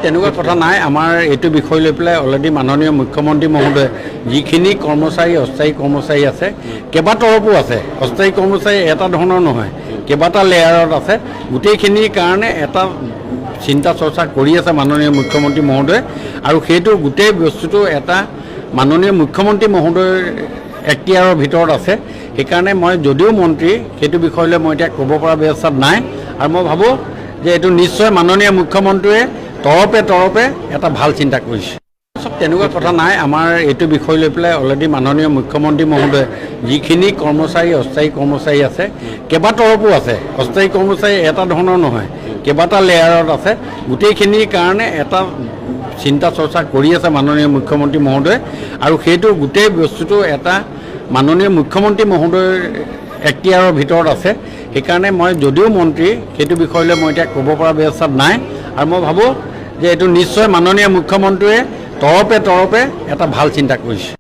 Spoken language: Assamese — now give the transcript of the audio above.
তেনেকুৱা কথা নাই। আমাৰ এইটো বিষয় লৈ পেলাই অলৰেডি মাননীয় মুখ্যমন্ত্ৰী মহোদয়ে যিখিনি কৰ্মচাৰী অস্থায়ী কৰ্মচাৰী আছে কেইবাতৰফো আছে, অস্থায়ী কৰ্মচাৰী এটা ধৰণৰ নহয়, কেইবাটা লেয়াৰত আছে, গোটেইখিনিৰ কাৰণে এটা চিন্তা চৰ্চা কৰি আছে মাননীয় মুখ্যমন্ত্ৰী মহোদয়ে। আৰু সেইটো গোটেই বস্তুটো এটা মাননীয় মুখ্যমন্ত্ৰী মহোদয়ৰ এখতিয়াৰৰ ভিতৰত আছে। সেইকাৰণে মই যদিও মন্ত্ৰী সেইটো বিষয় লৈ মই এতিয়া ক'ব পৰা ব্যৱস্থাত নাই। আৰু মই ভাবোঁ যে এইটো নিশ্চয় মাননীয় মুখ্যমন্ত্ৰীয়ে তৰপে এটা ভাল চিন্তা কৰিছে। তেনেকুৱা কথা নাই। আমাৰ এইটো বিষয় লৈ পেলাই অলৰেডি মাননীয় মুখ্যমন্ত্ৰী মহোদয়ে যিখিনি কৰ্মচাৰী অস্থায়ী কৰ্মচাৰী আছে কেইবাতৰফো আছে, অস্থায়ী কৰ্মচাৰী এটা ধৰণৰ নহয়, কেইবাটা লেয়াৰত আছে, গোটেইখিনিৰ কাৰণে এটা চিন্তা চৰ্চা কৰি আছে মাননীয় মুখ্যমন্ত্ৰী মহোদয়ে। আৰু সেইটো গোটেই বস্তুটো এটা মাননীয় মুখ্যমন্ত্ৰী মহোদয়ৰ এখতিয়াৰৰ ভিতৰত আছে। সেইকাৰণে মই যদিও মন্ত্ৰী সেইটো বিষয় লৈ মই এতিয়া ক'ব পৰা ব্যৱস্থাত নাই। আৰু মই ভাবোঁ যে এইটো নিশ্চয় মাননীয় মুখ্যমন্ত্ৰীয়ে তৰপে এটা ভাল চিন্তা কৰিছে।